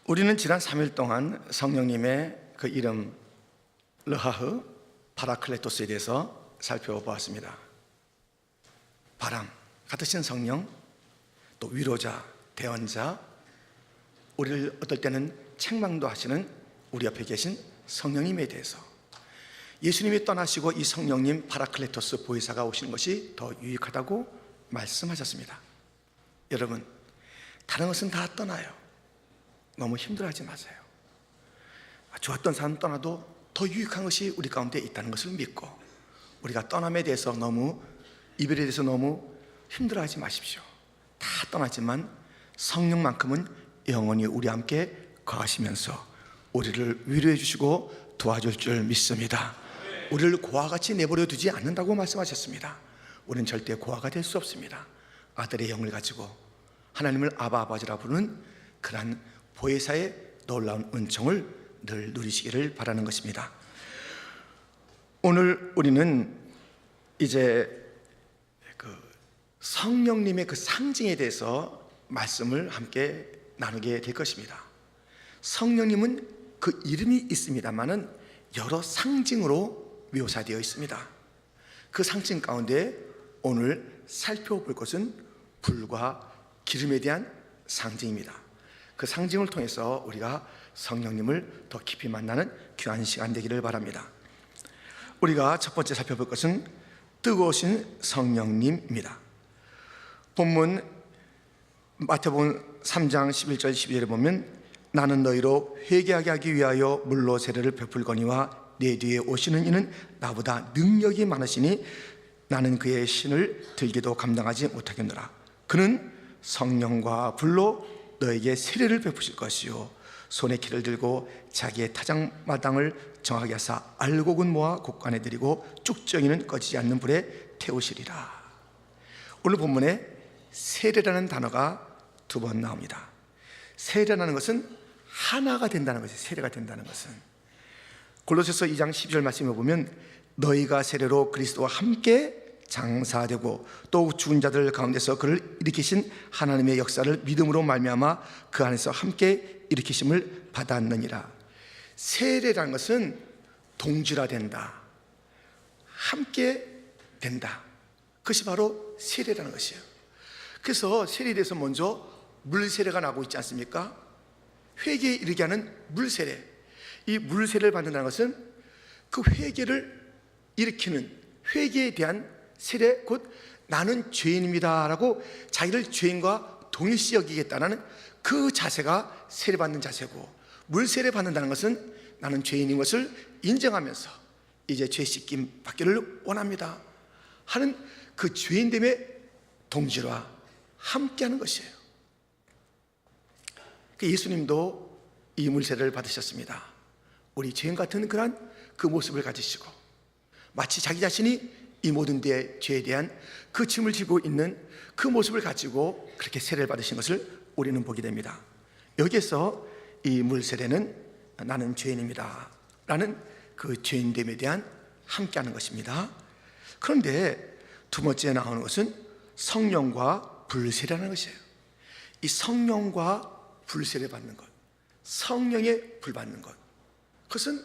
우리는 지난 3일 동안 성령님의 그 이름 르하흐 파라클레토스에 대해서 살펴보았습니다. 바람 같으신 성령, 또 위로자, 대언자, 우리를 어떨 때는 책망도 하시는 우리 옆에 계신 성령님에 대해서, 예수님이 떠나시고 이 성령님 파라클레토스 보혜사가 오시는 것이 더 유익하다고 말씀하셨습니다. 여러분, 다른 것은 다 떠나요. 너무 힘들어하지 마세요. 좋았던 사람 떠나도 더 유익한 것이 우리 가운데 있다는 것을 믿고, 우리가 떠남에 대해서 너무, 이별에 대해서 너무 힘들어하지 마십시오. 다 떠나지만 성령만큼은 영원히 우리 함께 거하시면서 우리를 위로해 주시고 도와줄 줄 믿습니다. 우리를 고아와 같이 내버려 두지 않는다고 말씀하셨습니다. 우리는 절대 고아가 될 수 없습니다. 아들의 영을 가지고 하나님을 아바 아버지라 부르는 그러한 보혜사의 놀라운 은총을 늘 누리시기를 바라는 것입니다. 오늘 우리는 이제 그 성령님의 그 상징에 대해서 말씀을 함께 나누게 될 것입니다. 성령님은 그 이름이 있습니다만은 여러 상징으로 묘사되어 있습니다. 그 상징 가운데 오늘 살펴볼 것은 불과 기름에 대한 상징입니다. 그 상징을 통해서 우리가 성령님을 더 깊이 만나는 귀한 시간 되기를 바랍니다. 우리가 첫 번째 살펴볼 것은 뜨거우신 성령님입니다. 본문 마태복음 3장 11절 12절에 보면, 나는 너희로 회개하게 하기 위하여 물로 세례를 베풀거니와 내 뒤에 오시는 이는 나보다 능력이 많으시니 나는 그의 신을 들기도 감당하지 못하겠노라. 그는 성령과 불로 너에게 세례를 베푸실 것이요 손에 키를 들고 자기의 타작마당을 정하게 하사 알곡은 모아 곡간에 들이고 쭉정이는 꺼지지 않는 불에 태우시리라. 오늘 본문에 세례라는 단어가 두 번 나옵니다. 세례라는 것은 하나가 된다는 것이에요. 세례가 된다는 것은 골로새서 2장 12절 말씀에 보면, 너희가 세례로 그리스도와 함께 장사되고 또 죽은 자들 가운데서 그를 일으키신 하나님의 역사를 믿음으로 말미암아 그 안에서 함께 일으키심을 받았느니라. 세례라는 것은 동질화된다, 함께 된다. 그것이 바로 세례라는 것이에요. 그래서 세례에 대해서 먼저 물세례가 나오고 있지 않습니까? 회개에 이르게 하는 물세례. 이 물세례를 받는다는 것은 그 회개를 일으키는, 회개에 대한 세례, 곧 나는 죄인입니다 라고 자기를 죄인과 동일시 여기겠다는 그 자세가 세례받는 자세고, 물세례 받는다는 것은 나는 죄인인 것을 인정하면서 이제 죄 씻김 받기를 원합니다 하는 그 죄인됨의 동질화, 함께하는 것이에요. 예수님도 이 물세례를 받으셨습니다. 우리 죄인 같은 그런 그 모습을 가지시고, 마치 자기 자신이 이 모든 죄에 대한 그 짐을 지고 있는 그 모습을 가지고 그렇게 세례를 받으신 것을 우리는 보게 됩니다. 여기에서 이 물세례는 나는 죄인입니다 라는 그 죄인됨에 대한 함께하는 것입니다. 그런데 두 번째 나오는 것은 성령과 불세례라는 것이에요. 이 성령과 불세례 받는 것, 성령의 불 받는 것, 그것은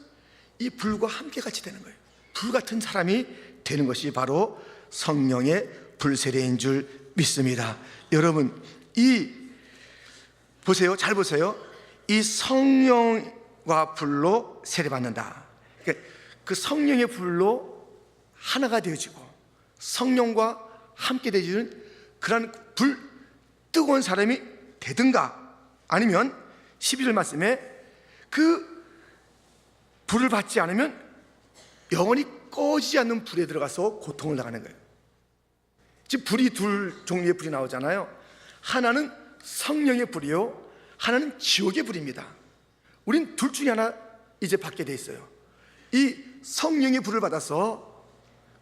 이 불과 함께 같이 되는 거예요. 불 같은 사람이 되는 것이 바로 성령의 불세례인 줄 믿습니다. 여러분, 보세요, 잘 보세요. 이 성령과 불로 세례받는다. 그 성령의 불로 하나가 되어지고 성령과 함께 되어지는 그런 뜨거운 사람이 되든가, 아니면 12절 말씀에 그 불을 받지 않으면 영원히 꺼지지 않는 불에 들어가서 고통을 당하는 거예요. 지금 불이 둘 종류의 불이 나오잖아요. 하나는 성령의 불이요, 하나는 지옥의 불입니다. 우린 둘 중에 하나 이제 받게 돼 있어요. 이 성령의 불을 받아서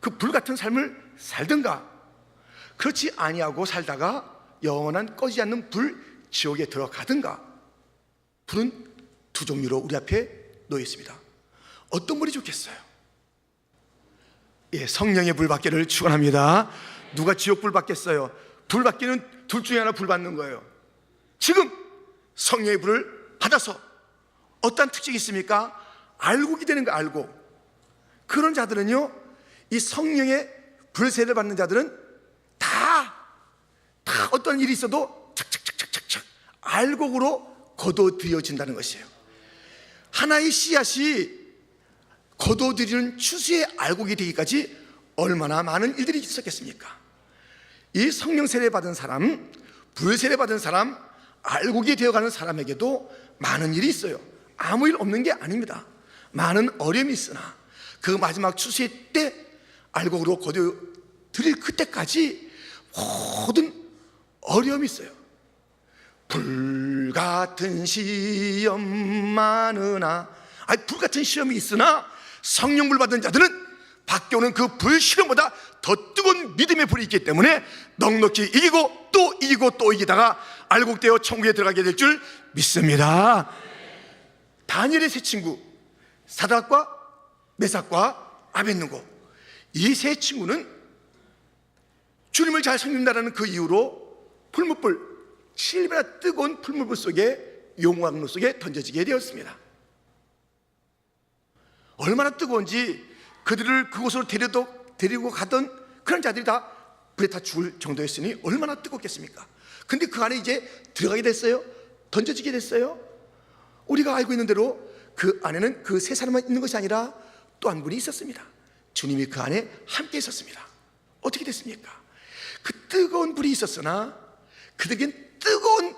그 불 같은 삶을 살든가, 그렇지 아니하고 살다가 영원한 꺼지지 않는 불 지옥에 들어가든가. 불은 두 종류로 우리 앞에 놓여 있습니다. 어떤 불이 좋겠어요? 성령의 불 받기를 축원합니다. 누가 지옥 불 받겠어요? 불 받기는 둘 중에 하나 불 받는 거예요. 지금 성령의 불을 받아서 어떤 특징이 있습니까? 알곡이 되는 거, 알곡. 그런 자들은요, 이 성령의 불세를 받는 자들은 다 어떤 일이 있어도 착착착착착 알곡으로 거둬들여진다는 것이에요. 하나의 씨앗이 거둬들이는 추수의 알곡이 되기까지 얼마나 많은 일들이 있었겠습니까? 이 성령 세례 받은 사람, 불세례 받은 사람, 알곡이 되어가는 사람에게도 많은 일이 있어요. 아무 일 없는 게 아닙니다. 많은 어려움이 있으나 그 마지막 추수의 때 알곡으로 거둬들일 그때까지 모든 어려움이 있어요. 불같은 시험 많으나, 불같은 시험이 있으나 성령불 받은 자들은 밖에 오는 그 불시험보다 더 뜨거운 믿음의 불이 있기 때문에 넉넉히 이기고 또 이기고 또 이기다가 알곡되어 천국에 들어가게 될 줄 믿습니다. 다니엘의 세 친구 사드락과 메삭과 아벳느고, 이 세 친구는 주님을 잘 섬긴다라는 그 이유로 풀무불, 7배나 뜨거운 풀무불 속에, 용광로 속에 던져지게 되었습니다. 얼마나 뜨거운지 그들을 그곳으로 데리고 가던 그런 자들이 다 불에 다 죽을 정도였으니 얼마나 뜨겁겠습니까? 근데 그 안에 이제 들어가게 됐어요? 던져지게 됐어요? 우리가 알고 있는 대로 그 안에는 그 세 사람만 있는 것이 아니라 또 한 분이 있었습니다. 주님이 그 안에 함께 있었습니다. 어떻게 됐습니까? 그 뜨거운 불이 있었으나 그들에겐 뜨거운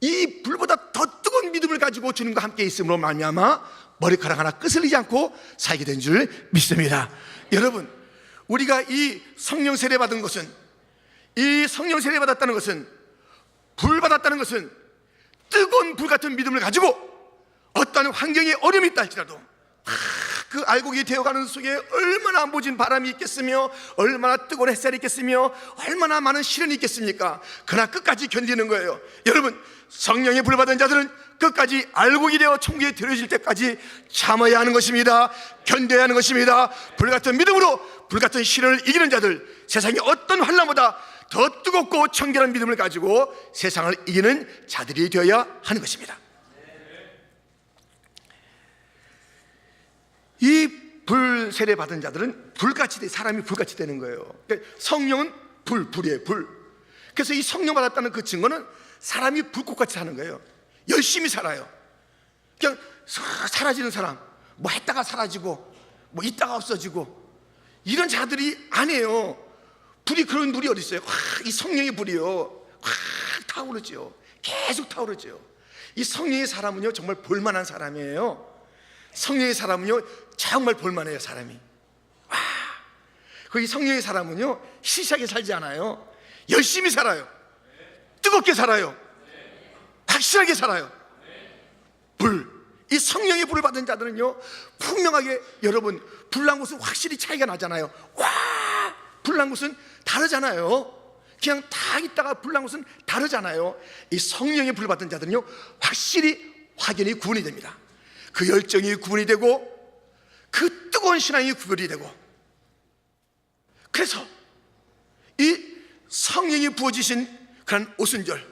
이 불보다 더 뜨거운 믿음을 가지고 주님과 함께 있음으로 말미암아 머리카락 하나 끄슬리지 않고 살게 된 줄 믿습니다. 여러분, 우리가 이 성령 세례 받은 것은, 이 성령 세례 받았다는 것은, 불 받았다는 것은 뜨거운 불 같은 믿음을 가지고 어떤 환경에 어려움이 있다 할지라도 그 알곡이 되어가는 속에 얼마나 모진 바람이 있겠으며 얼마나 뜨거운 햇살이 있겠으며 얼마나 많은 시련이 있겠습니까? 그러나 끝까지 견디는 거예요. 여러분, 성령의 불 받은 자들은 끝까지 알곡이 되어 천국에 들여질 때까지 참아야 하는 것입니다. 견뎌야 하는 것입니다. 불같은 믿음으로 불같은 시련을 이기는 자들, 세상의 어떤 환난보다 더 뜨겁고 청결한 믿음을 가지고 세상을 이기는 자들이 되어야 하는 것입니다. 이 불 세례 받은 자들은 불같이 사람이 불같이 되는 거예요. 그러니까 성령은 불이에요, 불. 그래서 이 성령 받았다는 그 증거는 사람이 불꽃같이 사는 거예요. 열심히 살아요. 그냥 사라지는 사람, 뭐 했다가 사라지고 뭐 있다가 없어지고 이런 자들이 아니에요. 불이, 그런 불이 어디 있어요? 이 성령의 불이요, 확 타오르죠. 계속 타오르죠. 이 성령의 사람은요 정말 볼만한 사람이에요. 성령의 사람은요 정말 볼만해요. 사람이 그 성령의 사람은요 시시하게 살지 않아요. 열심히 살아요. 뜨겁게 살아요. 확실하게 살아요. 불, 이 성령의 불을 받은 자들은요 분명하게, 여러분, 불난 곳은 확실히 차이가 나잖아요. 불난 곳은 다르잖아요. 그냥 다 있다가 불난 곳은 다르잖아요. 이 성령의 불 받은 자들은요 확실히 확연히 구분이 됩니다. 그 열정이 구분이 되고 그 뜨거운 신앙이 구별이 되고, 그래서 이 성령이 부어지신 그런 오순절,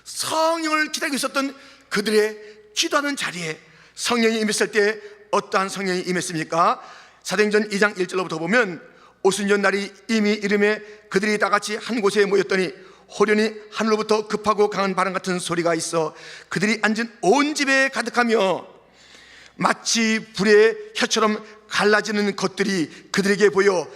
성령을 기다리고 있었던 그들의 기도하는 자리에 성령이 임했을 때 어떠한 성령이 임했습니까? 사도행전 2장 1절로부터 보면 오순절 날이 이미 이름에 그들이 다 같이 한 곳에 모였더니 호련히 하늘로부터 급하고 강한 바람 같은 소리가 있어 그들이 앉은 온 집에 가득하며 마치 불의 혀처럼 갈라지는 것들이 그들에게 보여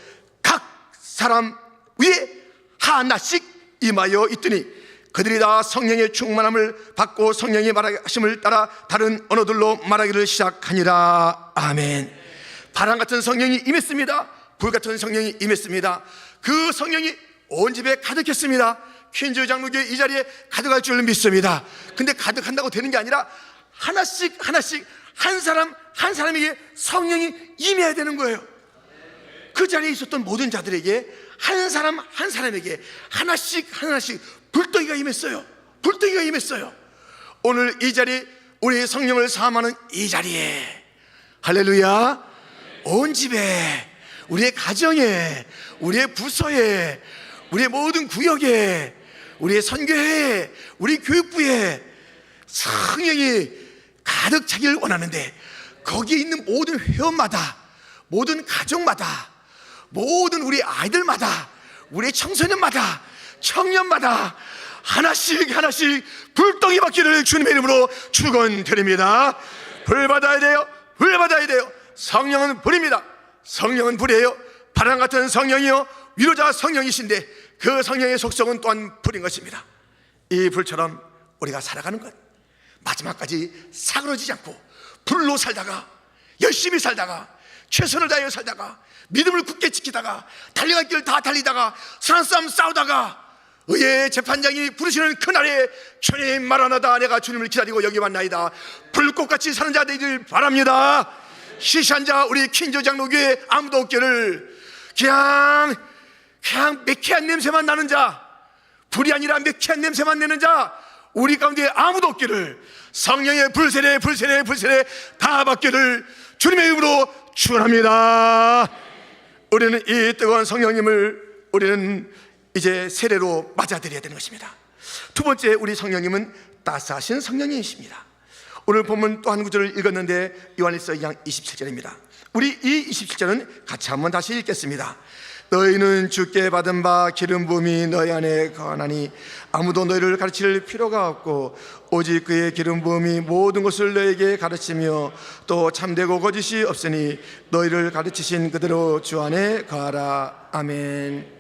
각 사람 위에 하나씩 임하여 있더니 그들이 다 성령의 충만함을 받고 성령의 말하심을 따라 다른 언어들로 말하기를 시작하니라. 아멘. 바람 같은 성령이 임했습니다. 불 같은 성령이 임했습니다. 그 성령이 온 집에 가득했습니다. 퀸즈 장로교회 이 자리에 가득할 줄 믿습니다. 근데 가득한다고 되는 게 아니라 하나씩 한 사람 한 사람에게 성령이 임해야 되는 거예요. 그 자리에 있었던 모든 자들에게 한 사람 한 사람에게 하나씩 불덩이가 임했어요. 불덩이가 임했어요. 오늘 이 자리, 우리의 성령을 사함하는 이 자리에, 할렐루야, 온 집에, 우리의 가정에, 우리의 부서에, 우리의 모든 구역에, 우리의 선교회에, 우리 교육부에 성령이 가득 차기를 원하는데, 거기에 있는 모든 회원마다, 모든 가족마다, 모든 우리 아이들마다, 우리 청소년마다, 청년마다 하나씩 하나씩 불덩이 받기를 주님의 이름으로 축원드립니다. 불 받아야 돼요. 불 받아야 돼요. 성령은 불입니다. 성령은 불이에요. 바람 같은 성령이요, 위로자 성령이신데 그 성령의 속성은 또한 불인 것입니다. 이 불처럼 우리가 살아가는 것, 마지막까지 사그러지지 않고 불로 살다가, 열심히 살다가, 최선을 다하여 살다가, 믿음을 굳게 지키다가, 달려갈 길 다 달리다가, 선한 싸움 싸우다가, 의의 재판장이 부르시는 그날에 주님 마라나다, 내가 주님을 기다리고 여기 왔나이다, 불꽃같이 사는 자 되기를 바랍니다. 시시한 자 우리 킨조 장로교회 아무도 없기를, 그냥 매캐한 냄새만 나는 자, 불이 아니라 매캐한 냄새만 내는 자 우리 가운데 아무도 없기를, 성령의 불세례 다 받기를 주님의 이름으로 축원합니다. 우리는 이 뜨거운 성령님을 우리는 이제 세례로 맞아들여야 되는 것입니다. 두 번째, 우리 성령님은 따스하신 성령님이십니다. 오늘 본문 또 한 구절을 읽었는데 요한일서 2장 27절입니다. 우리 이 27절은 같이 한번 다시 읽겠습니다. 너희는 주께 받은 바 기름 부음이 너희 안에 거하나니 아무도 너희를 가르칠 필요가 없고 오직 그의 기름 부음이 모든 것을 너희에게 가르치며 또 참되고 거짓이 없으니 너희를 가르치신 그대로 주 안에 거하라. 아멘.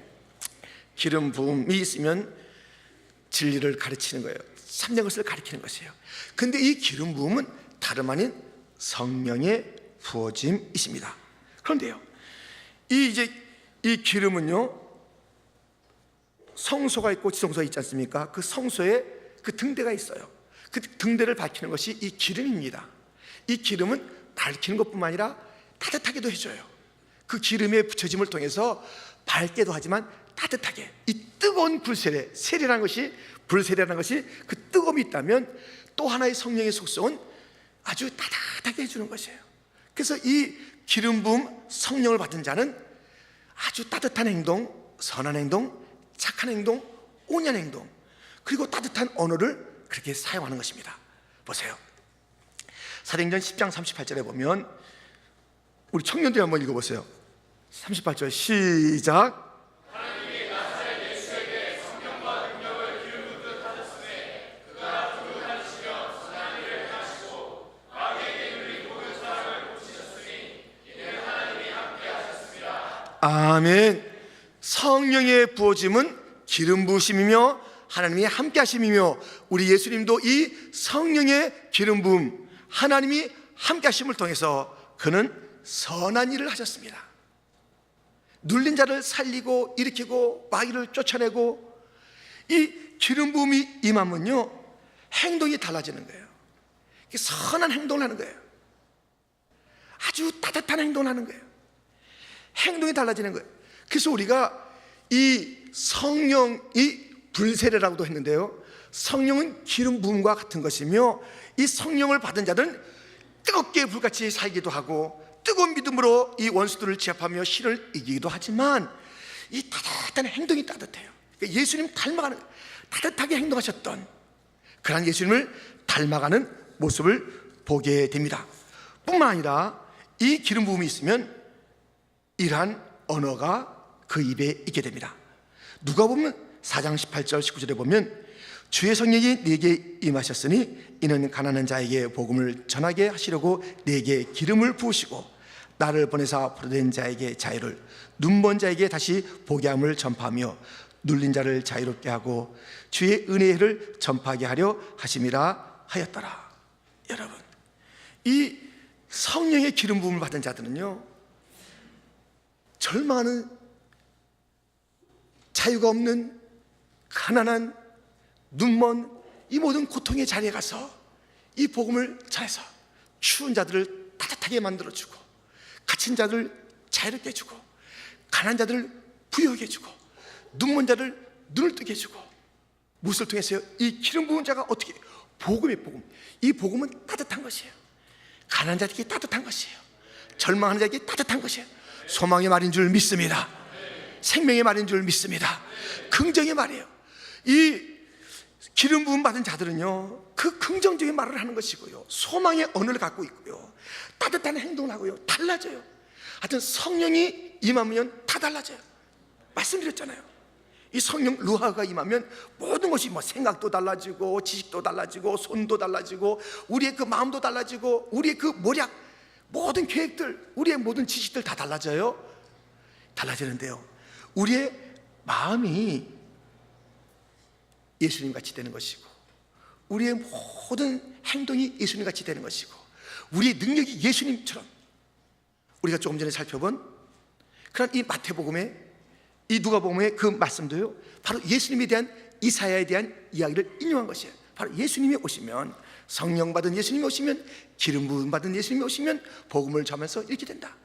기름 부음이 있으면 진리를 가르치는 거예요. 참된 것을 가르치는 것이에요. 근데 이 기름 부음은 다름 아닌 성령의 부어짐이십니다. 그런데요, 이 기름은요, 성소가 있고 지성소가 있지 않습니까? 그 성소에 그 등대가 있어요. 그 등대를 밝히는 것이 이 기름입니다. 이 기름은 밝히는 것뿐만 아니라 따뜻하게도 해줘요. 그 기름의 붙여짐을 통해서 밝게도 하지만 따뜻하게, 이 뜨거운 불세례, 세례라는 것이, 불세례라는 것이 그 뜨거움이 있다면 또 하나의 성령의 속성은 아주 따뜻하게 해주는 것이에요. 그래서 이 기름 부음 성령을 받은 자는 아주 따뜻한 행동, 선한 행동, 착한 행동, 온유한 행동, 그리고 따뜻한 언어를 그렇게 사용하는 것입니다. 보세요. 사도행전 10장 38절에 보면, 우리 청년들이 한번 읽어보세요. 38절 시작. 아멘. 성령의 부어짐은 기름 부으심이며 하나님이 함께 하심이며, 우리 예수님도 이 성령의 기름 부음, 하나님이 함께 하심을 통해서 그는 선한 일을 하셨습니다. 눌린 자를 살리고 일으키고 마귀를 쫓아내고, 이 기름 부음이 임하면요, 행동이 달라지는 거예요. 선한 행동을 하는 거예요. 아주 따뜻한 행동을 하는 거예요. 행동이 달라지는 거예요. 그래서 우리가 이 성령이 불세례라고도 했는데요, 성령은 기름 부음과 같은 것이며, 이 성령을 받은 자들은 뜨겁게 불같이 살기도 하고 뜨거운 믿음으로 이 원수들을 제압하며 신을 이기기도 하지만, 이 따뜻한 행동이 따뜻해요. 그러니까 예수님 닮아가는, 따뜻하게 행동하셨던 그런 예수님을 닮아가는 모습을 보게 됩니다. 뿐만 아니라 이 기름 부음이 있으면 이러한 언어가 그 입에 있게 됩니다. 누가복음 4장 18절 19절에 보면, 주의 성령이 네게 임하셨으니 이는 가난한 자에게 복음을 전하게 하시려고 네게 기름을 부으시고 나를 보내사 포로된 자에게 자유를, 눈먼 자에게 다시 보게 함을 전파하며 눌린 자를 자유롭게 하고 주의 은혜를 전파하게 하려 하심이라 하였더라. 여러분, 이 성령의 기름 부음을 받은 자들은요, 절망하는, 자유가 없는, 가난한, 눈먼 이 모든 고통의 자리에 가서 이 복음을 전해서 추운 자들을 따뜻하게 만들어주고, 갇힌 자들을 자유롭게 해주고, 가난한 자들을 부유하게 해주고, 눈먼 자를 눈을 뜨게 해주고, 무엇을 통해서요? 이 기름 부은 자가 어떻게, 복음의 복음, 이 복음은 따뜻한 것이에요. 가난한 자에게 따뜻한 것이에요. 절망하는 자에게 따뜻한 것이에요. 소망의 말인 줄 믿습니다. 생명의 말인 줄 믿습니다. 긍정의 말이에요. 이 기름 부음 받은 자들은요, 그 긍정적인 말을 하는 것이고요, 소망의 언어를 갖고 있고요, 따뜻한 행동을 하고요, 달라져요. 하여튼 성령이 임하면 다 달라져요. 말씀드렸잖아요. 이 성령 루하가 임하면 모든 것이 뭐 생각도 달라지고 지식도 달라지고 손도 달라지고 우리의 그 마음도 달라지고 우리의 그 모략, 모든 계획들, 우리의 모든 지식들 다 달라져요. 달라지는데요, 우리의 마음이 예수님 같이 되는 것이고, 우리의 모든 행동이 예수님 같이 되는 것이고, 우리의 능력이 예수님처럼, 우리가 조금 전에 살펴본 그런 이 마태복음의, 이 누가복음의 그 말씀도요, 바로 예수님에 대한, 이사야에 대한 이야기를 인용한 것이에요. 바로 예수님이 오시면, 성령 받은 예수님이 오시면, 기름 부음 받은 예수님이 오시면 복음을 전하면서 이렇게 된다.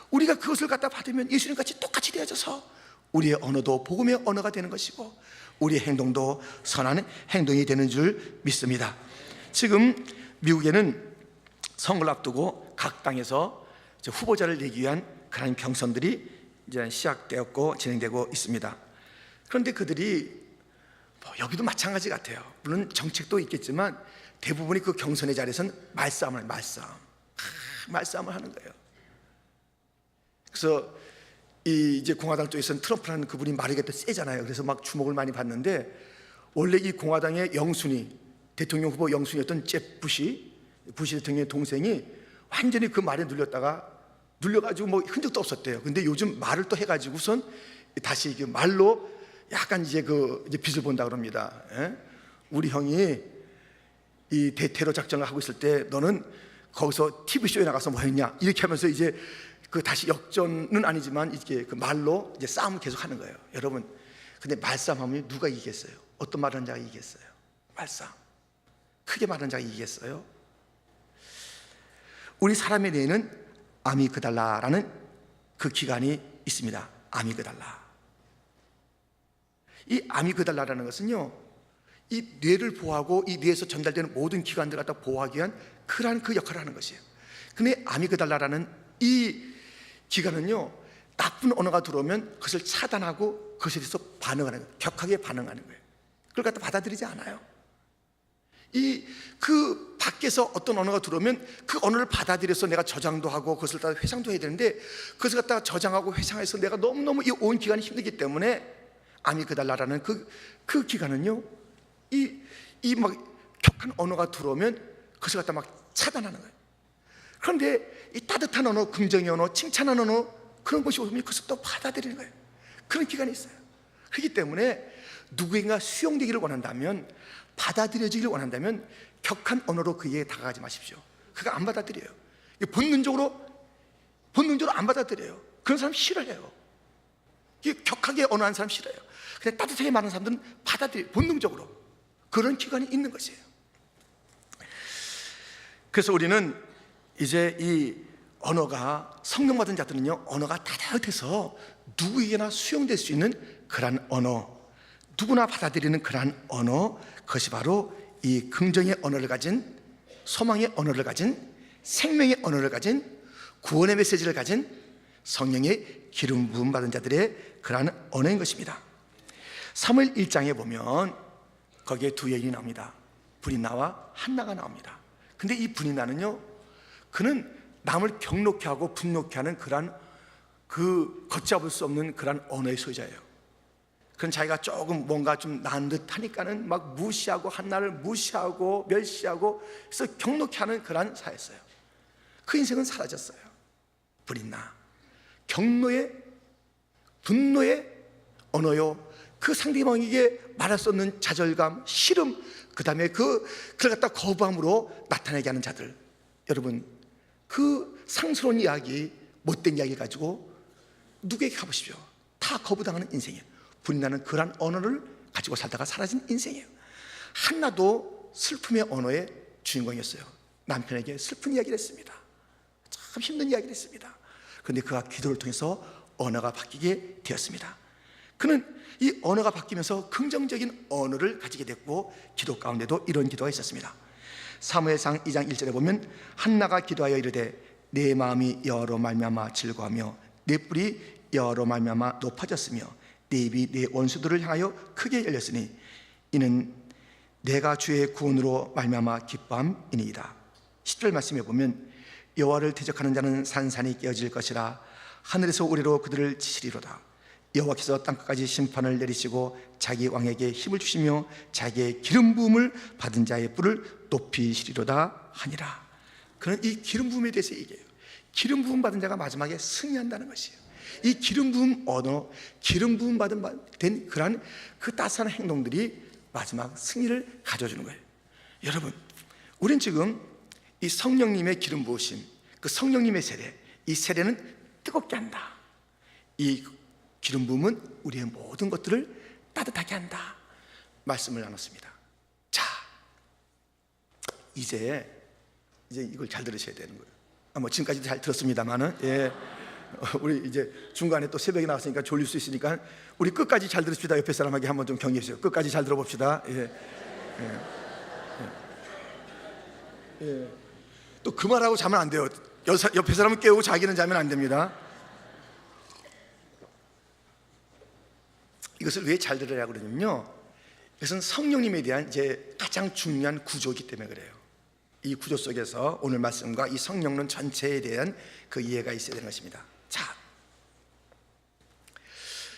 우리가 그것을 갖다 받으면 예수님 같이 똑같이 되어져서 우리의 언어도 복음의 언어가 되는 것이고, 우리의 행동도 선한 행동이 되는 줄 믿습니다. 지금 미국에는 선거를 앞두고 각 당에서 후보자를 내기 위한 그런 경선들이 이제 시작되었고 진행되고 있습니다. 그런데 그들이 여기도 마찬가지 같아요. 물론 정책도 있겠지만 대부분이 그 경선의 자리에서는 말싸움을 하는 거예요. 그래서 이제 공화당 쪽에서는 트럼프라는 그분이 말이 또 세잖아요. 그래서 막 주목을 많이 받는데, 원래 이 공화당의 영순위, 대통령 후보 영순위였던 잽 부시 대통령의 동생이 완전히 그 말에 눌려가지고 뭐 흔적도 없었대요. 근데 요즘 말을 또 해가지고선 다시 그 말로 약간 이제 빛을 본다 그럽니다. 예? 우리 형이 이 대테러 작전을 하고 있을 때 너는 거기서 TV쇼에 나가서 뭐 했냐, 이렇게 하면서 이제 그 다시 역전은 아니지만 이렇게 그 말로 이제 싸움을 계속 하는 거예요. 여러분, 근데 말싸움하면 누가 이기겠어요? 어떤 말하는 자가 이기겠어요? 말싸움. 크게 말하는 자가 이기겠어요? 우리 사람의 뇌는 아미그달라라는 그 기관이 있습니다. 아미그달라. 이 아미그달라라는 것은요, 이 뇌를 보호하고 이 뇌에서 전달되는 모든 기관들을 갖다 보호하기 위한 그러한 그 역할을 하는 것이에요. 근데 아미그달라라는 이 기관은요, 나쁜 언어가 들어오면 그것을 차단하고 그것에 대해서 반응하는 거예요. 격하게 반응하는 거예요. 그걸 갖다 받아들이지 않아요. 그 밖에서 어떤 언어가 들어오면 그 언어를 받아들여서 내가 저장도 하고 그것을 갖다 회상도 해야 되는데, 그것을 갖다가 저장하고 회상해서 내가 너무너무 이 온 기관이 힘들기 때문에 아미그달라라는 그 기관은요, 이 막 격한 언어가 들어오면 그것을 갖다 막 차단하는 거예요. 그런데 이 따뜻한 언어, 긍정의 언어, 칭찬하는 언어, 그런 것이 오면 그것을 또 받아들이는 거예요. 그런 기간이 있어요. 그렇기 때문에 누구인가 수용되기를 원한다면, 받아들여지기를 원한다면 격한 언어로 그에게 다가가지 마십시오. 그가 안 받아들여요. 본능적으로 안 받아들여요. 그런 사람 싫어해요. 격하게 언어하는 사람 싫어요. 근데 따뜻하게 말하는 사람들은 받아들여요. 본능적으로. 그런 기관이 있는 것이에요. 그래서 우리는 이제 이 언어가, 성령 받은 자들은요, 언어가 따뜻해서 누구에게나 수용될 수 있는 그러한 언어, 누구나 받아들이는 그러한 언어, 그것이 바로 이 긍정의 언어를 가진, 소망의 언어를 가진, 생명의 언어를 가진, 구원의 메시지를 가진 성령의 기름 부음 받은 자들의 그러한 언어인 것입니다. 사무엘 1장에 보면 거기에 두 여인이 나옵니다. 브린나와 한나가 나옵니다. 근데 이 브린나는요, 그는 남을 경록케 하고 분노케 하는 그러한 그 걷잡을 수 없는 그러한 언어의 소유자예요. 그런 자기가 조금 뭔가 좀 나은 듯 하니까는 막 무시하고, 한나를 무시하고 멸시하고, 그래서 경록케 하는 그러한 사였어요. 그 인생은 사라졌어요. 브린나, 경노의 분노의 언어요, 그 상대방에게 말할 수 없는 좌절감, 싫음, 그 다음에 그걸 갖다 거부함으로 나타내게 하는 자들. 여러분, 그 상스러운 이야기, 못된 이야기 가지고 누구에게 가보십시오. 다 거부당하는 인생이에요. 분나는 그런 언어를 가지고 살다가 사라진 인생이에요. 한나도 슬픔의 언어의 주인공이었어요. 남편에게 슬픈 이야기를 했습니다. 참 힘든 이야기를 했습니다. 그런데 그가 기도를 통해서 언어가 바뀌게 되었습니다. 그는 이 언어가 바뀌면서 긍정적인 언어를 가지게 됐고, 기도 가운데도 이런 기도가 있었습니다. 사무엘상 2장 1절에 보면 한나가 기도하여 이르되 내 마음이 여호와로 말미암아 즐거하며 내 뿔이 여호와로 말미암아 높아졌으며 내 입이 내 원수들을 향하여 크게 열렸으니 이는 내가 주의 구원으로 말미암아 기뻐함이니이다. 10절 말씀에 보면 여호와를 대적하는 자는 산산이 깨어질 것이라. 하늘에서 우레로 그들을 치시리로다. 여호와께서 땅끝까지 심판을 내리시고 자기 왕에게 힘을 주시며 자기의 기름 부음을 받은 자의 뿔을 높이시리로다 하니라. 그는 이 기름 부음에 대해서 얘기해요. 기름 부음 받은 자가 마지막에 승리한다는 것이에요. 이 기름 부음 언어, 기름 부음 된 그러한 그 따스한 행동들이 마지막 승리를 가져주는 거예요. 여러분, 우린 지금 이 성령님의 기름 부으심, 그 성령님의 세례, 이 세례는 뜨겁게 한다. 이 기름 부음은 우리의 모든 것들을 따뜻하게 한다. 말씀을 나눴습니다. 자, 이제 이걸 잘 들으셔야 되는 거예요. 뭐 지금까지도 잘 들었습니다만은, 우리 이제 중간에 또 새벽에 나왔으니까 졸릴 수 있으니까 우리 끝까지 잘 들읍시다. 옆에 사람에게 한번 좀 경계해 주세요. 끝까지 잘 들어봅시다. 또 그 말하고 자면 안 돼요. 옆에 사람은 깨우고 자기는 자면 안 됩니다. 이것을 왜 잘 들으라 그러냐면요, 이것은 성령님에 대한 이제 가장 중요한 구조이기 때문에 그래요. 이 구조 속에서 오늘 말씀과 이 성령론 전체에 대한 그 이해가 있어야 되는 것입니다. 자,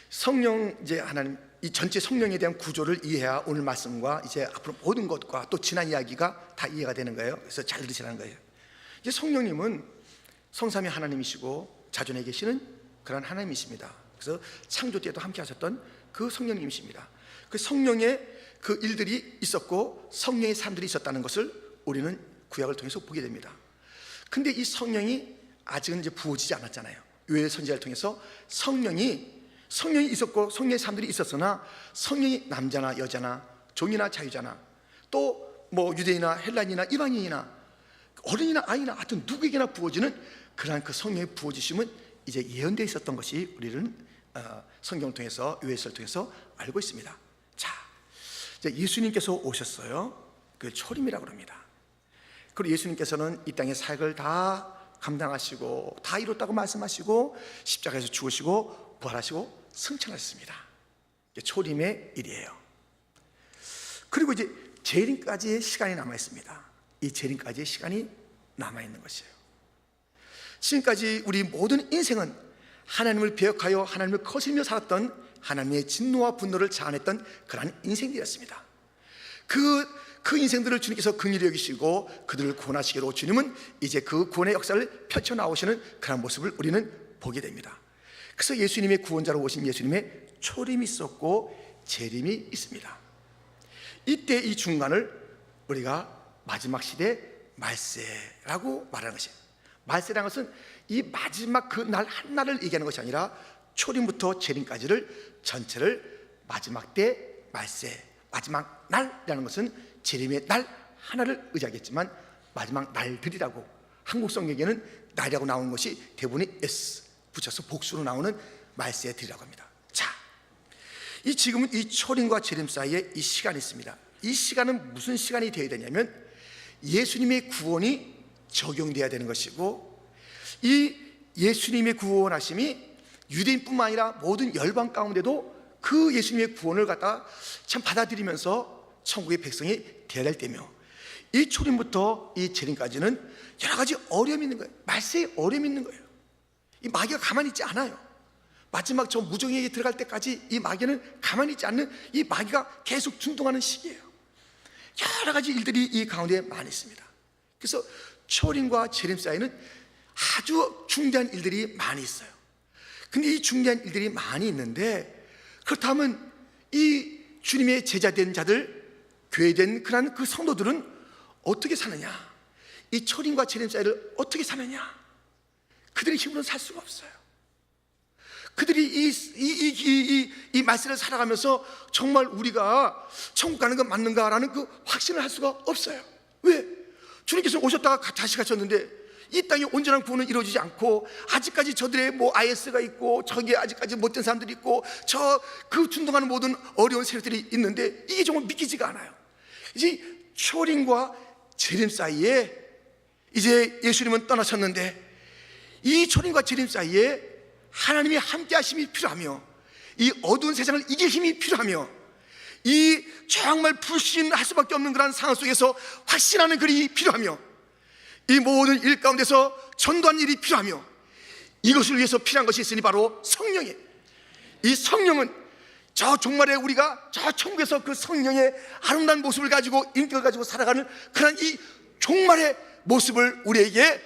성령, 이제 하나님, 이 전체 성령에 대한 구조를 이해해야 오늘 말씀과 이제 앞으로 모든 것과 또 지난 이야기가 다 이해가 되는 거예요. 그래서 잘 들으시라는 거예요. 이제 성령님은 성삼위 하나님이시고 자존에 계시는 그런 하나님이십니다. 그래서 창조 때도 함께 하셨던 그 성령님이십니다. 그 성령의 그 일들이 있었고 성령의 사람들이 있었다는 것을 우리는 구약을 통해서 보게 됩니다. 근데 이 성령이 아직은 이제 부어지지 않았잖아요. 요엘 선지자를 통해서 성령이 있었고 성령의 사람들이 있었으나 성령이 남자나 여자나 종이나 자유자나 또 뭐 유대인이나 헬라인이나 이방인이나 어른이나 아이나 하여튼 누구에게나 부어지는 그러한 그 성령의 부어지심은 이제 예언되어 있었던 것이 우리는 성경을 통해서 요엘서를 통해서 알고 있습니다. 자, 이제 예수님께서 오셨어요. 그 초림이라고 합니다. 그리고 예수님께서는 이 땅의 사역을 다 감당하시고 다 이뤘다고 말씀하시고 십자가에서 죽으시고 부활하시고 승천하셨습니다. 이게 초림의 일이에요. 그리고 이제 재림까지의 시간이 남아 있습니다. 이 재림까지의 시간이 남아 있는 것이에요. 지금까지 우리 모든 인생은 하나님을 배역하여 하나님을 거슬며 살았던 하나님의 진노와 분노를 자아냈던 그러한 인생들이었습니다. 그 인생들을 주님께서 긍휼히 여기시고 그들을 구원하시기로 주님은 이제 그 구원의 역사를 펼쳐나오시는 그런 모습을 우리는 보게 됩니다. 그래서 예수님의 구원자로 오신 예수님의 초림이 있었고 재림이 있습니다. 이때 이 중간을 우리가 마지막 시대 말세라고 말하는 것이에요. 말세라는 것은 이 마지막 그 날 한날을 얘기하는 것이 아니라 초림부터 재림까지를 전체를 마지막 때 말세, 마지막 날이라는 것은 재림의 날 하나를 의지하겠지만 마지막 날들이라고, 한국 성경에는 날이라고 나오는 것이 대부분이 S 붙여서 복수로 나오는 말세들이라고 합니다. 자, 이 지금은 이 초림과 재림 사이에 이 시간이 있습니다. 이 시간은 무슨 시간이 되어야 되냐면 예수님의 구원이 적용돼야 되는 것이고, 이 예수님의 구원하심이 유대인뿐만 아니라 모든 열방 가운데도 그 예수님의 구원을 갖다 참 받아들이면서 천국의 백성이 되어야 될 때며, 이 초림부터 이 재림까지는 여러 가지 어려움이 있는 거예요. 말세에 어려움이 있는 거예요. 이 마귀가 가만히 있지 않아요. 마지막 저 무정에게 들어갈 때까지 이 마귀는 가만히 있지 않는, 이 마귀가 계속 준동하는 시기예요. 여러 가지 일들이 이 가운데 많이 있습니다. 그래서 초림과 재림 사이에는 아주 중대한 일들이 많이 있어요. 근데 이 중대한 일들이 많이 있는데, 그렇다면 이 주님의 제자된 자들, 교회된 그런 그 성도들은 어떻게 사느냐, 이 초림과 재림 사이를 어떻게 사느냐, 그들의 힘으로는 살 수가 없어요. 그들이 이 말씀을 살아가면서 정말 우리가 천국 가는 건 맞는가라는 그 확신을 할 수가 없어요. 왜? 주님께서 오셨다가 다시 가셨는데 이 땅에 온전한 구원은 이루어지지 않고, 아직까지 저들의 뭐 IS가 있고, 저기에 아직까지 못된 사람들이 있고, 그 준동하는 모든 어려운 세력들이 있는데 이게 정말 믿기지가 않아요. 이제 초림과 재림 사이에 이제 예수님은 떠나셨는데, 이 초림과 재림 사이에 하나님의 함께 하심이 필요하며, 이 어두운 세상을 이길 힘이 필요하며, 이 정말 불신할 수밖에 없는 그런 상황 속에서 확신하는 글이 필요하며, 이 모든 일 가운데서 전도한 일이 필요하며, 이것을 위해서 필요한 것이 있으니 바로 성령이에요. 이 성령은 저 종말에 우리가 저 천국에서 그 성령의 아름다운 모습을 가지고, 인격을 가지고 살아가는 그런 이 종말의 모습을 우리에게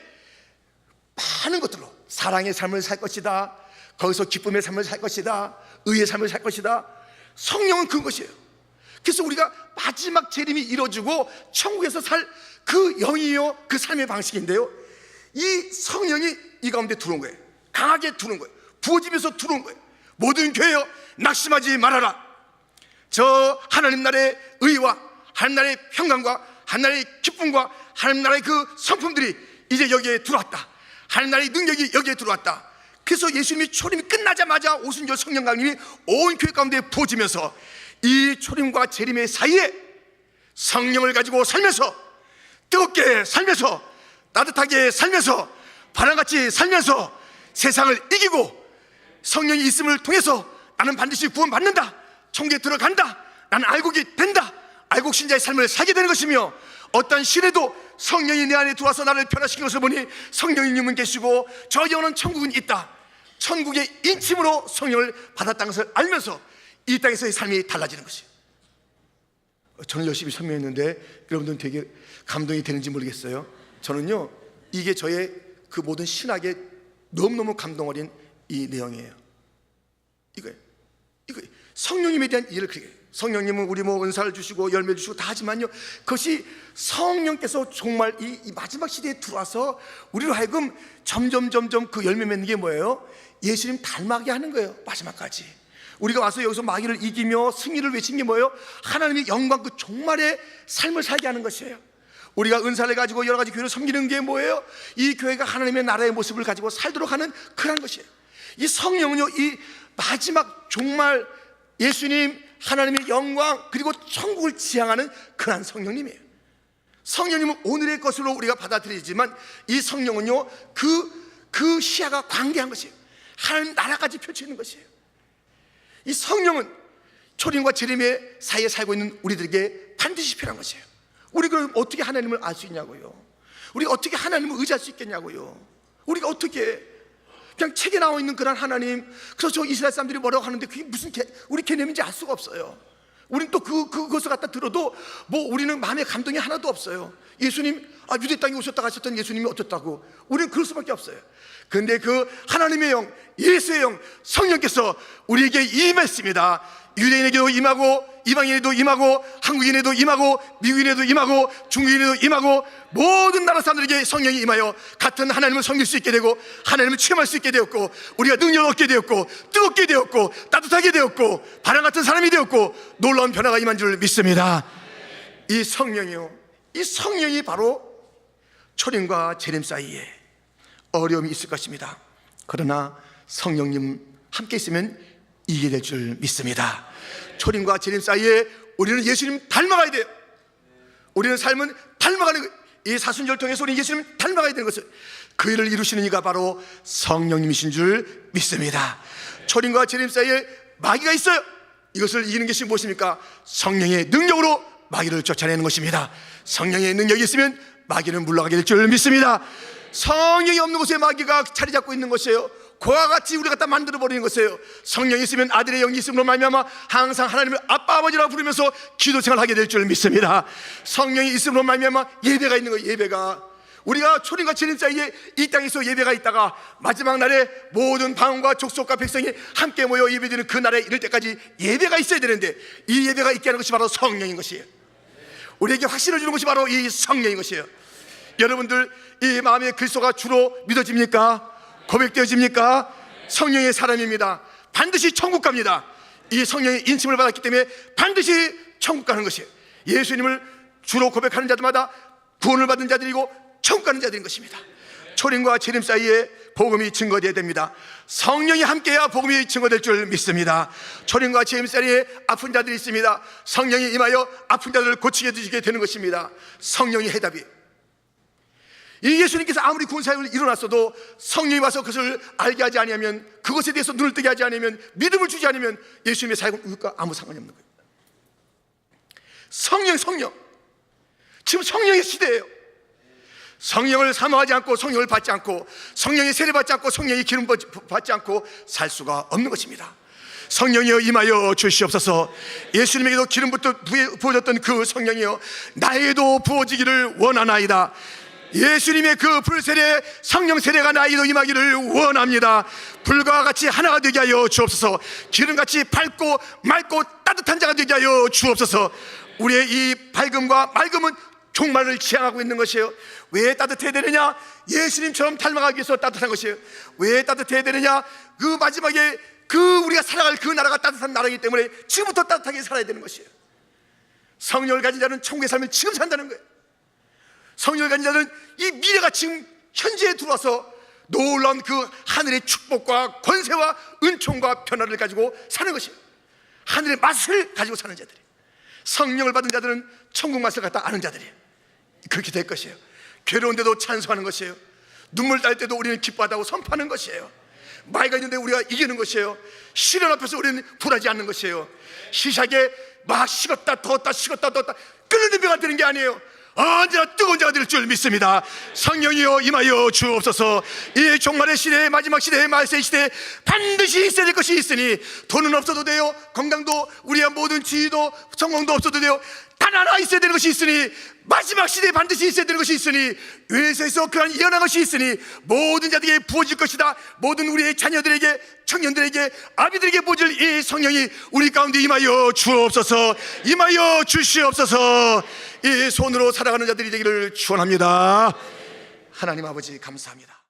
많은 것들로, 사랑의 삶을 살 것이다, 거기서 기쁨의 삶을 살 것이다, 의의 삶을 살 것이다. 성령은 그것이에요. 그래서 우리가 마지막 재림이 이루어지고 천국에서 살 그 영이요, 그 삶의 방식인데요, 이 성령이 이 가운데 들어온 거예요. 강하게 들어온 거예요. 부어지면서 들어온 거예요. 모든 교회여, 낙심하지 말아라. 저 하나님 나라의 의와 하나님 나라의 평강과 하나님 나라의 기쁨과 하나님 나라의 그 성품들이 이제 여기에 들어왔다. 하나님 나라의 능력이 여기에 들어왔다. 그래서 예수님이 초림이 끝나자마자 오순절 성령 강림이 온 교회 가운데 부어지면서 이 초림과 재림의 사이에 성령을 가지고 살면서, 뜨겁게 살면서, 따뜻하게 살면서, 바람같이 살면서 세상을 이기고, 성령이 있음을 통해서 나는 반드시 구원받는다, 천국에 들어간다, 나는 알곡이 된다, 알곡 신자의 삶을 살게 되는 것이며, 어떤 시대도 성령이 내 안에 들어와서 나를 변화시킨 것을 보니 성령님은 계시고 저 영원한 천국은 있다. 천국의 인침으로 성령을 받았다는 것을 알면서 이 땅에서의 삶이 달라지는 것이에요. 저는 열심히 설명했는데 여러분들은 되게 감동이 되는지 모르겠어요. 저는요, 이게 저의 그 모든 신학에 너무너무 감동 어린 이 내용이에요. 이거예요. 성령님에 대한 이해를 그렇게 해요. 성령님은 우리 뭐 은사를 주시고 열매 주시고 다 하지만요, 그것이 성령께서 정말 이 마지막 시대에 들어와서 우리로 하여금 점점 그 열매 맺는 게 뭐예요? 예수님 닮아가게 하는 거예요. 마지막까지 우리가 와서 여기서 마귀를 이기며 승리를 외친 게 뭐예요? 하나님의 영광, 그 종말의 삶을 살게 하는 것이에요. 우리가 은사를 가지고 여러 가지 교회를 섬기는 게 뭐예요? 이 교회가 하나님의 나라의 모습을 가지고 살도록 하는 그런 것이에요. 이 성령은요, 이 마지막 종말 예수님, 하나님의 영광, 그리고 천국을 지향하는 그런 성령님이에요. 성령님은 오늘의 것으로 우리가 받아들이지만 이 성령은요, 그 시야가 광대한 것이에요. 하나님 나라까지 펼쳐있는 것이에요. 이 성령은 초림과 재림의 사이에 살고 있는 우리들에게 반드시 필요한 것이에요. 우리가 그럼 어떻게 하나님을 알 수 있냐고요? 우리가 어떻게 하나님을 의지할 수 있겠냐고요? 우리가 어떻게 그냥 책에 나와 있는 그런 하나님, 그래서 저 이스라엘 사람들이 뭐라고 하는데 그게 무슨 우리 개념인지 알 수가 없어요. 우리는 또 그것을 갖다 들어도 뭐 우리는 마음에 감동이 하나도 없어요. 예수님, 유대 땅에 오셨다가 하셨던 예수님이 어떻다고, 우리는 그럴 수밖에 없어요. 그런데 그 하나님의 영, 예수의 영, 성령께서 우리에게 임했습니다. 유대인에게도 임하고 이방인에도 임하고 한국인에도 임하고 미국인에도 임하고 중국인에도 임하고 모든 나라 사람들에게 성령이 임하여 같은 하나님을 섬길 수 있게 되고 하나님을 체험할 수 있게 되었고, 우리가 능력을 얻게 되었고 뜨겁게 되었고 따뜻하게 되었고 바람 같은 사람이 되었고 놀라운 변화가 임한 줄 믿습니다. 이 성령이요, 이 성령이 바로 초림과 재림 사이에 어려움이 있을 것입니다. 그러나 성령님 함께 있으면 이게 될 줄 믿습니다. 초림과 재림 사이에 우리는 예수님 닮아가야 돼요. 우리는 삶은 닮아가는 거예요. 이 사순절 통해서 우리는 예수님 닮아가야 되는 것을, 그 일을 이루시는 이가 바로 성령님이신 줄 믿습니다. 초림과 재림 사이에 마귀가 있어요. 이것을 이기는 것이 무엇입니까? 성령의 능력으로 마귀를 쫓아내는 것입니다. 성령의 능력이 있으면 마귀는 물러가게 될 줄 믿습니다. 성령이 없는 곳에 마귀가 자리 잡고 있는 것이에요. 그와 같이 우리 갖다 만들어버리는 것이에요. 성령이 있으면 아들의 영이 있음으로 말미암아 항상 하나님을 아빠 아버지라고 부르면서 기도 생활을 하게 될 줄 믿습니다. 성령이 있음으로 말미암아 예배가 있는 거예요. 예배가, 우리가 초림과 재림 사이에 이 땅에서 예배가 있다가 마지막 날에 모든 방언과 족속과 백성이 함께 모여 예배드리는 그 날에 이를 때까지 예배가 있어야 되는데, 이 예배가 있게 하는 것이 바로 성령인 것이에요. 우리에게 확신을 주는 것이 바로 이 성령인 것이에요. 여러분들, 이 마음의 글소가 주로 믿어집니까? 고백되어집니까? 성령의 사람입니다. 반드시 천국 갑니다. 이 성령의 인침을 받았기 때문에 반드시 천국 가는 것이에요. 예수님을 주로 고백하는 자들마다 구원을 받은 자들이고 천국 가는 자들인 것입니다. 초림과 재림 사이에 복음이 증거되어야 됩니다. 성령이 함께해야 복음이 증거될 줄 믿습니다. 초림과 재림 사이에 아픈 자들이 있습니다. 성령이 임하여 아픈 자들을 고치게 해주시게 되는 것입니다. 성령이 해답이에요. 이 예수님께서 아무리 구원 사역을 일어났어도 성령이 와서 그것을 알게 하지 않으면, 그것에 대해서 눈을 뜨게 하지 않으면, 믿음을 주지 않으면 예수님의 사역은 우리과 아무 상관이 없는 거예요. 성령. 지금 성령의 시대예요. 성령을 사모하지 않고, 성령을 받지 않고, 성령의 세례 받지 않고, 성령의 기름 받지 않고 살 수가 없는 것입니다. 성령이여 임하여 주시옵소서. 예수님에게도 기름 부어졌던 그 성령이여 나에게도 부어지기를 원하나이다. 예수님의 그 불세례, 성령 세례가 나에게도 임하기를 원합니다. 불과 같이 하나가 되게 하여 주옵소서. 기름같이 밝고 맑고 따뜻한 자가 되게 하여 주옵소서. 우리의 이 밝음과 맑음은 종말을 지향하고 있는 것이에요. 왜 따뜻해야 되느냐? 예수님처럼 닮아가기 위해서 따뜻한 것이에요. 왜 따뜻해야 되느냐? 그 마지막에 그 우리가 살아갈 그 나라가 따뜻한 나라이기 때문에 지금부터 따뜻하게 살아야 되는 것이에요. 성령을 가진 자는 천국의 삶을 지금 산다는 거예요. 성령을 가진 자는 이 미래가 지금 현재에 들어와서 놀라운 그 하늘의 축복과 권세와 은총과 변화를 가지고 사는 것이에요. 하늘의 맛을 가지고 사는 자들이에요. 성령을 받은 자들은 천국 맛을 갖다 아는 자들이에요. 그렇게 될 것이에요. 괴로운데도 찬송하는 것이에요. 눈물 날 때도 우리는 기뻐하다고 선포하는 것이에요. 마이가 있는데 우리가 이기는 것이에요. 시련 앞에서 우리는 불하지 않는 것이에요. 시작에 막 식었다 더웠다 식었다 더웠다 끓는 배가 되는 게 아니에요. 언제나 뜨거운 자가 될 줄 믿습니다. 성령이여 임하여 주옵소서. 이 종말의 시대에, 마지막 시대에, 말세의 시대에 반드시 있어야 될 것이 있으니, 돈은 없어도 돼요, 건강도, 우리의 모든 지위도, 성공도 없어도 돼요, 단 하나 있어야 되는 것이 있으니, 마지막 시대에 반드시 있어야 되는 것이 있으니, 외세에서 그러한 예언한 것이 있으니 모든 자들에게 부어질 것이다. 모든 우리의 자녀들에게, 청년들에게, 아비들에게 부어질 이 성령이 우리 가운데 임하여 주옵소서. 임하여 주시옵소서. 이 손으로 살아가는 자들이 되기를 축원합니다. 하나님 아버지 감사합니다.